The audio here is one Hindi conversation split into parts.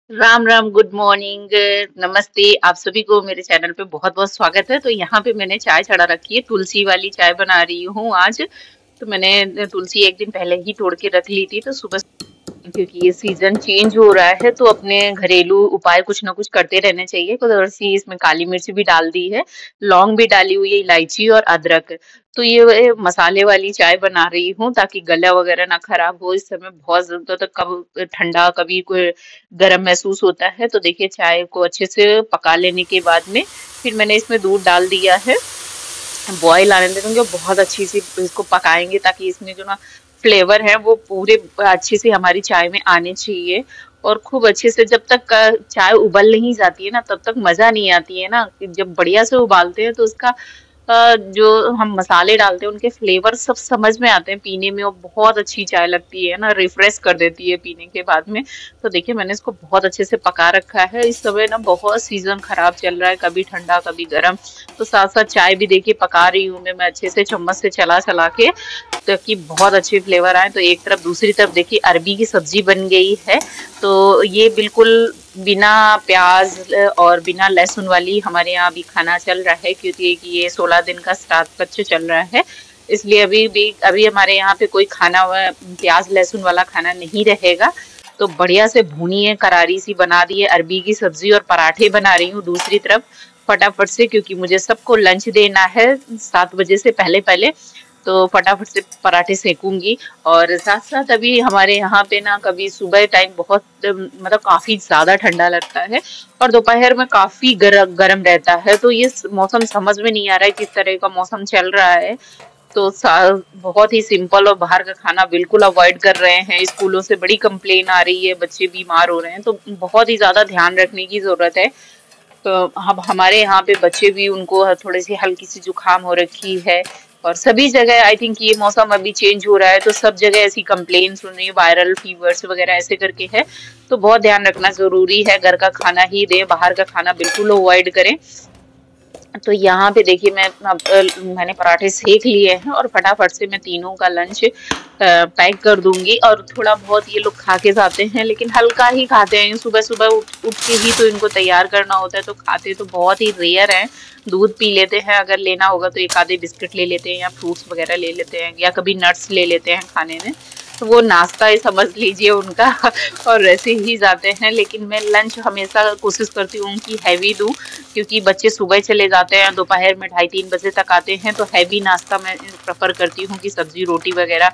राम राम, गुड मॉर्निंग, नमस्ते। आप सभी को मेरे चैनल पे बहुत बहुत स्वागत है। तो यहाँ पे मैंने चाय चढ़ा रखी है, तुलसी वाली चाय बना रही हूँ आज। तो मैंने तुलसी एक दिन पहले ही तोड़ के रख ली थी, तो सुबह क्योंकि ये सीजन चेंज हो रहा है तो अपने घरेलू उपाय कुछ ना कुछ करते रहने चाहिए। तो थोड़ी सी इसमें काली मिर्च भी डाल दी है, लौंग भी डाली हुई है, इलायची और अदरक। तो ये मसाले वाली चाय बना रही हूँ ताकि गला वगैरह ना खराब हो। इस समय बहुत ज्यादा तो कब ठंडा कभी कोई गर्म महसूस होता है। तो देखिए, चाय को अच्छे से पका लेने के बाद में फिर मैंने इसमें दूध डाल दिया है। बॉयल आने देंगे, बहुत अच्छी सी इसको पकाएंगे ताकि इसमें जो ना फ्लेवर है वो पूरे अच्छे से हमारी चाय में आने चाहिए। और खूब अच्छे से जब तक चाय उबल नहीं जाती है ना, तब तक मजा नहीं आती है ना। जब बढ़िया से उबालते हैं तो उसका जो हम मसाले डालते हैं उनके फ्लेवर सब समझ में आते हैं पीने में, और बहुत अच्छी चाय लगती है ना, रिफ्रेश कर देती है पीने के बाद में। तो देखिए, मैंने इसको बहुत अच्छे से पका रखा है। इस समय ना बहुत सीजन खराब चल रहा है, कभी ठंडा कभी गर्म। तो साथ साथ चाय भी देखिए पका रही हूँ मैं अच्छे से चम्मच से चला चला के, ताकि बहुत अच्छे फ्लेवर आए। तो एक तरफ, दूसरी तरफ देखिए अरबी की सब्जी बन गई है। तो ये बिल्कुल बिना प्याज और बिना लहसुन वाली हमारे यहाँ अभी खाना चल रहा है, क्योंकि ये 16 दिन का श्राद्ध पक्ष चल रहा है। इसलिए अभी हमारे यहाँ पे कोई खाना प्याज लहसुन वाला खाना नहीं रहेगा। तो बढ़िया से भुनी है, करारी सी बना दी है अरबी की सब्जी, और पराठे बना रही हूँ दूसरी तरफ फटाफट से, क्योंकि मुझे सबको लंच देना है 7 बजे से पहले पहले। तो फटाफट से पराठे सेकूंगी। और साथ साथ अभी हमारे यहाँ पे ना कभी सुबह टाइम बहुत मतलब काफी ज्यादा ठंडा लगता है, और दोपहर में काफी गर्म रहता है। तो ये मौसम समझ में नहीं आ रहा है किस तरह का मौसम चल रहा है। तो बहुत ही सिंपल, और बाहर का खाना बिल्कुल अवॉइड कर रहे हैं। स्कूलों से बड़ी कंप्लेन आ रही है, बच्चे बीमार हो रहे हैं, तो बहुत ही ज्यादा ध्यान रखने की जरूरत है। तो हम हमारे यहाँ पे बच्चे भी, उनको थोड़ी सी हल्की सी जुकाम हो रखी है। और सभी जगह आई थिंक ये मौसम अभी चेंज हो रहा है, तो सब जगह ऐसी कंप्लेन सुन रही है, वायरल फीवर्स वगैरह ऐसे करके है। तो बहुत ध्यान रखना जरूरी है, घर का खाना ही दें, बाहर का खाना बिल्कुल अवॉइड करें। तो यहाँ पे देखिए, मैंने पराठे सेक लिए हैं, और फटाफट से मैं तीनों का लंच पैक कर दूंगी। और थोड़ा बहुत ये लोग खा के जाते हैं, लेकिन हल्का ही खाते हैं। सुबह सुबह उठ के ही तो इनको तैयार करना होता है, तो खाते तो बहुत ही रेयर हैं। दूध पी लेते हैं, अगर लेना होगा तो एक आधे बिस्किट ले लेते हैं, या फ्रूट्स वगैरह ले लेते हैं, या कभी नट्स ले लेते हैं खाने में। तो वो नाश्ता ही समझ लीजिए उनका और वैसे ही जाते हैं। लेकिन मैं लंच हमेशा कोशिश करती हूँ कि हैवी दूं, क्योंकि बच्चे सुबह चले जाते हैं, दोपहर में 2:30-3 बजे तक आते हैं। तो हैवी नाश्ता मैं प्रेफर करती हूँ कि सब्जी रोटी वगैरह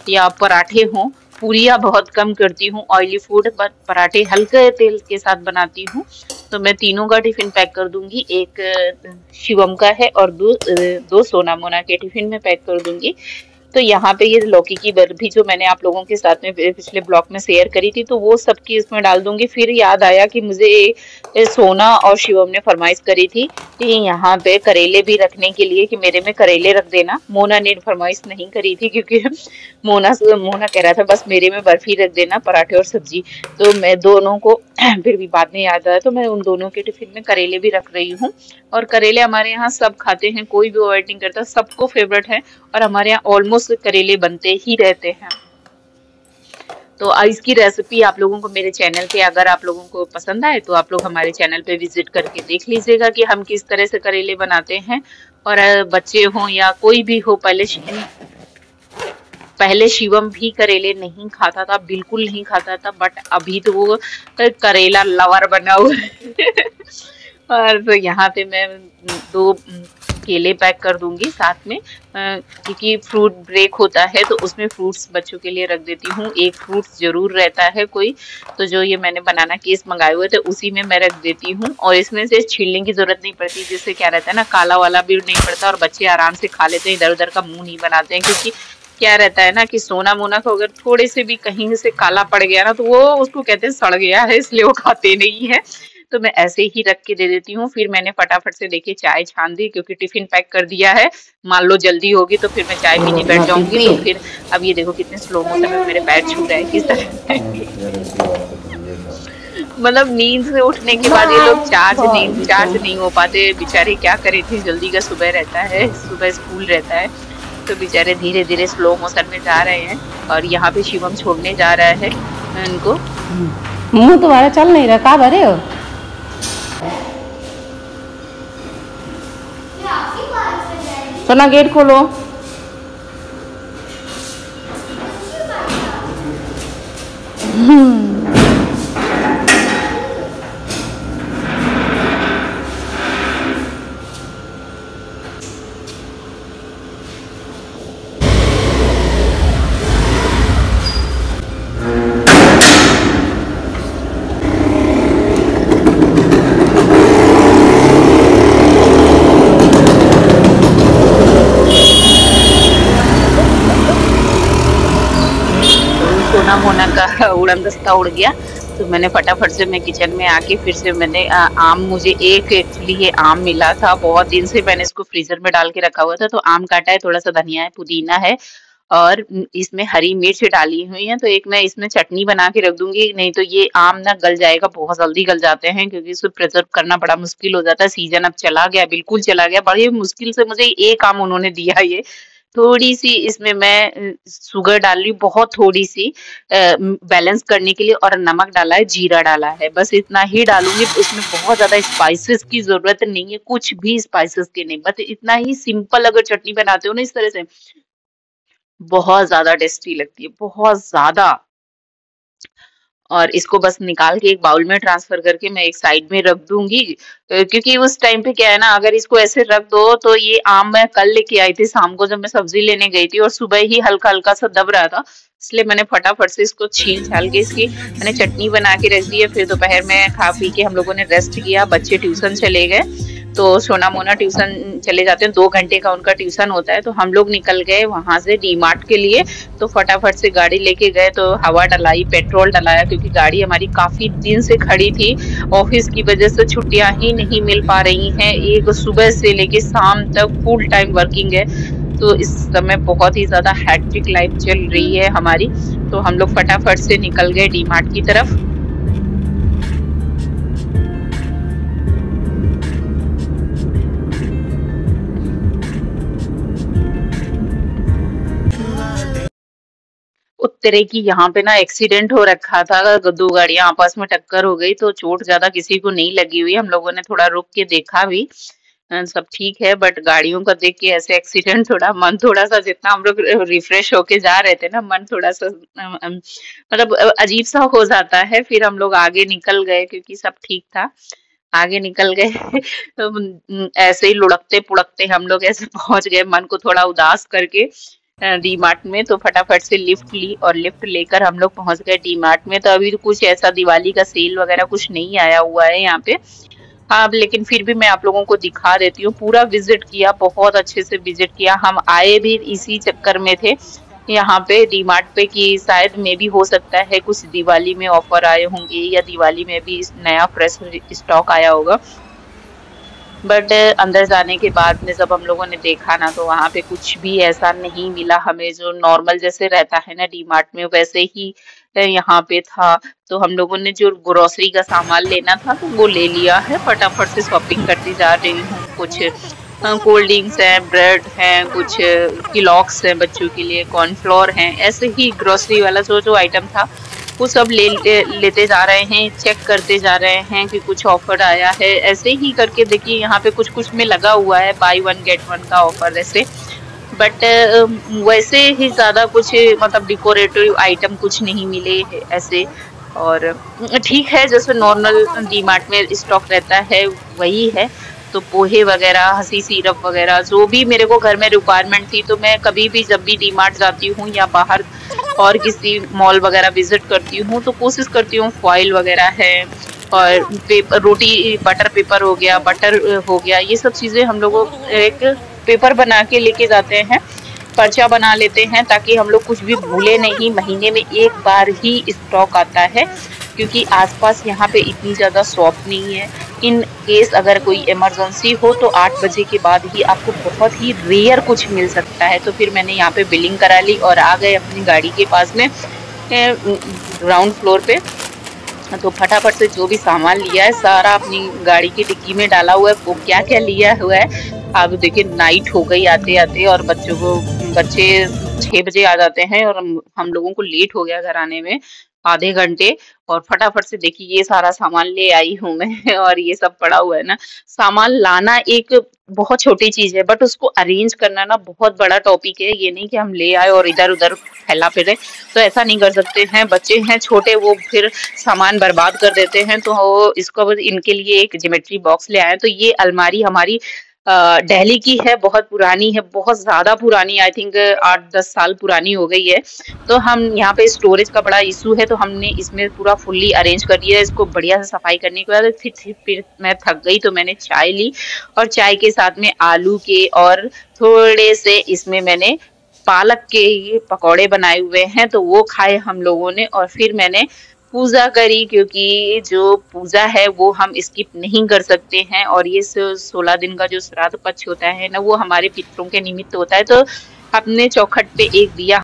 या पराठे हों। पूरियाँ बहुत कम करती हूँ, ऑयली फूड, बट पराठे हल्के तेल के साथ बनाती हूँ। तो मैं तीनों का टिफिन पैक कर दूंगी। एक शिवम का है, और दो सोना मोना के टिफिन में पैक कर दूंगी। तो यहाँ पे ये लौकी की बर्फी जो मैंने आप लोगों के साथ में पिछले ब्लॉग में शेयर करी थी, तो वो सबकी इसमें डाल दूंगी। फिर याद आया कि मुझे सोना और शिवम ने फरमाइश करी थी कि यहाँ पे करेले भी रखने के लिए, कि मेरे में करेले रख देना। मोना ने फरमाइश नहीं करी थी, क्योंकि मोना कह रहा था बस मेरे में बर्फी रख देना, पराठे और सब्जी। तो मैं दोनों को फिर भी बाद में याद आया, तो मैं उन दोनों के टिफिन में करेले भी रख रही हूँ। और करेले हमारे यहाँ सब खाते हैं, कोई भी अवॉइड नहीं करता, सबको फेवरेट है। और हमारे यहाँ ऑलमोस्ट करेले बनते ही रहते हैं। तो इसकी रेसिपी आप लोगों को मेरे चैनल पे, अगर आप लोगों को पसंद आए तो आप लोग हमारे चैनल पे विजिट करके देख लीजिएगा कि हम किस तरह से करेले बनाते हैं। और बच्चे हों या कोई भी हो, पहले शिवम भी करेले नहीं खाता था, बिल्कुल नहीं खाता था, बट अभी तो वो करेला लवर बना हुआ है। और तो यहाँ पे मैं दो केले पैक कर दूंगी साथ में, क्योंकि फ्रूट ब्रेक होता है तो उसमें फ्रूट्स बच्चों के लिए रख देती हूँ। एक फ्रूट्स जरूर रहता है कोई, तो जो ये मैंने बनाना केस मंगाए हुए थे उसी में मैं रख देती हूँ। और इसमें से छीलने की जरूरत नहीं पड़ती, जिससे क्या रहता है ना, काला वाला भी नहीं पड़ता, और बच्चे आराम से खा लेते हैं, इधर उधर का मुंह नहीं बनाते हैं। क्योंकि क्या रहता है ना कि सोना मोना को अगर थोड़े से भी कहीं से काला पड़ गया ना, तो वो उसको कहते हैं सड़ गया है, इसलिए वो खाते नहीं है। तो मैं ऐसे ही रख के दे देती हूँ। फिर मैंने फटाफट से देखिए चाय छान दी, क्योंकि टिफिन पैक कर दिया है। मान लो जल्दी होगी तो फिर मैं चाय पीने बैठ जाऊंगी। तो फिर अब ये देखो कितने स्लो मोशन में मेरे पैर छू रहे हैं किस तरह। मतलब नींद से उठने के बाद ये लोग चार्ज नहीं हो पाते बेचारे, क्या करे, इतनी जल्दी का सुबह रहता है, सुबह स्कूल रहता है। तो बेचारे धीरे धीरे स्लो मोशन में जा रहे हैं। और यहाँ पे शिवम छोड़ने जा रहा है इनको। मुंह तुम्हारा चल नहीं रहा, कहाँ भरे हो? सोना गेट खोलो। सोना मोना का उड़न दस्ता उड़ गया, तो मैंने फटाफट से मैं किचन में आके फिर से मैंने आम, मुझे एक एक्चुअली ये आम मिला था, बहुत दिन से मैंने इसको फ्रीजर में डाल के रखा हुआ था, तो आम काटा है, थोड़ा सा धनिया है, पुदीना है और इसमें हरी मिर्च डाली हुई है। तो एक मैं इसमें चटनी बना के रख दूंगी, नहीं तो ये आम ना गल जाएगा, बहुत जल्दी गल जाते हैं क्योंकि इसको प्रिजर्व करना बड़ा मुश्किल हो जाता है। सीजन अब चला गया, बिल्कुल चला गया, बड़ी मुश्किल से मुझे एक आम उन्होंने दिया। ये थोड़ी सी इसमें मैं शुगर डाल रही हूँ, बहुत थोड़ी सी बैलेंस करने के लिए, और नमक डाला है, जीरा डाला है, बस इतना ही डालूंगी। उसमें बहुत ज्यादा स्पाइसेस की जरूरत नहीं है, कुछ भी स्पाइसेस की नहीं, बस इतना ही सिंपल अगर चटनी बनाते हो ना इस तरह से, बहुत ज्यादा टेस्टी लगती है, बहुत ज्यादा। और इसको बस निकाल के एक बाउल में ट्रांसफर करके मैं एक साइड में रख दूंगी, क्योंकि उस टाइम पे क्या है ना, अगर इसको ऐसे रख दो तो ये आम मैं कल लेके आई थी शाम को जब मैं सब्जी लेने गई थी, और सुबह ही हल्का हल्का सा दब रहा था, इसलिए मैंने फटाफट से इसको छील छाल के इसकी मैंने चटनी बना के रख दी है। फिर दोपहर में खा पी के हम लोगों ने रेस्ट किया, बच्चे ट्यूशन चले गए, तो सोना मोना ट्यूशन चले जाते हैं, 2 घंटे का उनका ट्यूशन होता है, तो हम लोग निकल गए वहां से डीमार्ट के लिए। तो फटाफट से गाड़ी लेके गए, तो हवा डलाई, पेट्रोल डलाया, क्योंकि गाड़ी हमारी काफी दिन से खड़ी थी, ऑफिस की वजह से छुट्टियां ही नहीं मिल पा रही हैं, एक सुबह से लेके शाम तक फुल टाइम वर्किंग है, तो इस समय बहुत ही ज्यादा हैक्टिक लाइफ चल रही है हमारी। तो हम लोग फटाफट से निकल गए डीमार्ट की तरफ। उत्तरे की यहाँ पे ना एक्सीडेंट हो रखा था, 2 गाड़ियां आपस में टक्कर हो गई, तो चोट ज्यादा किसी को नहीं लगी हुई। हम लोगों ने थोड़ा रुक के देखा भी, सब ठीक है, बट गाड़ियों का देख के ऐसे एक्सीडेंट थोड़ा मन थोड़ा सा, जितना हम लोग रिफ्रेश होके जा रहे थे ना, मन थोड़ा सा मतलब अजीब सा हो जाता है। फिर हम लोग आगे निकल गए क्योंकि सब ठीक था, आगे निकल गए। तो ऐसे ही लुढ़कते पुढ़कते हम लोग ऐसे पहुंच गए, मन को थोड़ा उदास करके डी मार्ट में। तो फटाफट से लिफ्ट ली और लिफ्ट लेकर हम लोग पहुंच गए डी मार्ट में। तो अभी तो कुछ ऐसा दिवाली का सेल वगैरह कुछ नहीं आया हुआ है यहाँ पे, हाँ, लेकिन फिर भी मैं आप लोगों को दिखा देती हूँ। पूरा विजिट किया, बहुत अच्छे से विजिट किया, हम आए भी इसी चक्कर में थे यहाँ पे डी मार्ट पे कि शायद में भी हो सकता है कुछ दिवाली में ऑफर आए होंगे, या दिवाली में भी नया फ्रेश स्टॉक आया होगा। बट अंदर जाने के बाद में जब हम लोगों ने देखा ना, तो वहां पे कुछ भी ऐसा नहीं मिला हमें, जो नॉर्मल जैसे रहता है ना डी मार्ट में वैसे ही यहाँ पे था। तो हम लोगों ने जो ग्रोसरी का सामान लेना था तो वो ले लिया है, फटाफट से शॉपिंग करती जा रही हूँ। कुछ कोल्ड ड्रिंक्स हैं, ब्रेड हैं, कुछ किलॉक्स हैं बच्चों के लिए, कॉर्नफ्लोर हैं, ऐसे ही ग्रोसरी वाला जो जो आइटम था वो सब लेते जा रहे हैं, चेक करते जा रहे हैं कि कुछ ऑफर आया है। ऐसे ही करके देखिए यहाँ पे कुछ कुछ में लगा हुआ है बाय 1 गेट 1 का ऑफर ऐसे, बट वैसे ही ज्यादा कुछ मतलब डेकोरेटिव आइटम कुछ नहीं मिले ऐसे। और ठीक है, जैसे नॉर्मल डी मार्ट में स्टॉक रहता है वही है। तो पोहे वगैरह, हंसी सिरप वगैरह, जो भी मेरे को घर में रिक्वायरमेंट थी, तो मैं कभी भी जब भी डी मार्ट जाती हूँ या बाहर और किसी मॉल वगैरह विजिट करती हूँ तो कोशिश करती हूँ फॉइल वगैरह है, और पेपर, रोटी बटर पेपर हो गया, बटर हो गया, ये सब चीजें हम लोग एक पेपर बना के लेके जाते हैं, पर्चा बना लेते हैं, ताकि हम लोग कुछ भी भूले नहीं। महीने में एक बार ही स्टॉक आता है, क्योंकि आसपास यहाँ पे इतनी ज्यादा शॉप नहीं है। इन केस अगर कोई इमरजेंसी हो तो 8 बजे के बाद ही आपको बहुत ही रेयर कुछ मिल सकता है। तो फिर मैंने यहाँ पे बिलिंग करा ली और आ गए अपनी गाड़ी के पास में ग्राउंड फ्लोर पे। तो फटाफट से जो भी सामान लिया है सारा अपनी गाड़ी की डिक्की में डाला हुआ है। वो क्या क्या लिया हुआ है आप देखिए, नाइट हो गई आते आते, और बच्चे 6 बजे आ जाते हैं और हम लोगों को लेट हो गया घर आने में। आधे घंटे। और फटाफट से देखिए ये सारा सामान ले आई हूँ मैं और ये सब पड़ा हुआ है ना। सामान लाना एक बहुत छोटी चीज है, बट उसको अरेंज करना ना बहुत बड़ा टॉपिक है। ये नहीं कि हम ले आए और इधर उधर फैला फिरे, तो ऐसा नहीं कर सकते हैं। बच्चे हैं छोटे, वो फिर सामान बर्बाद कर देते हैं। तो इसको इनके लिए एक ज्योमेट्री बॉक्स ले आए। तो ये अलमारी हमारी दिल्ली की है, बहुत पुरानी है, बहुत ज्यादा पुरानी, आई थिंक 8-10 साल पुरानी हो गई है। तो हम यहाँ पे स्टोरेज का बड़ा इशू है, तो हमने इसमें पूरा फुल्ली अरेंज कर दिया। इसको बढ़िया से सफाई करने के बाद फिर मैं थक गई, तो मैंने चाय ली और चाय के साथ में आलू के और थोड़े से इसमें मैंने पालक के ये पकौड़े बनाए हुए हैं, तो वो खाए हम लोगों ने। और फिर मैंने पूजा करी, क्योंकि जो पूजा है वो हम स्किप नहीं कर सकते हैं। और ये 16 दिन का जो श्राद्ध पक्ष होता है ना, वो हमारे पितरों के निमित्त होता है। तो अपने चौखट पे एक दिया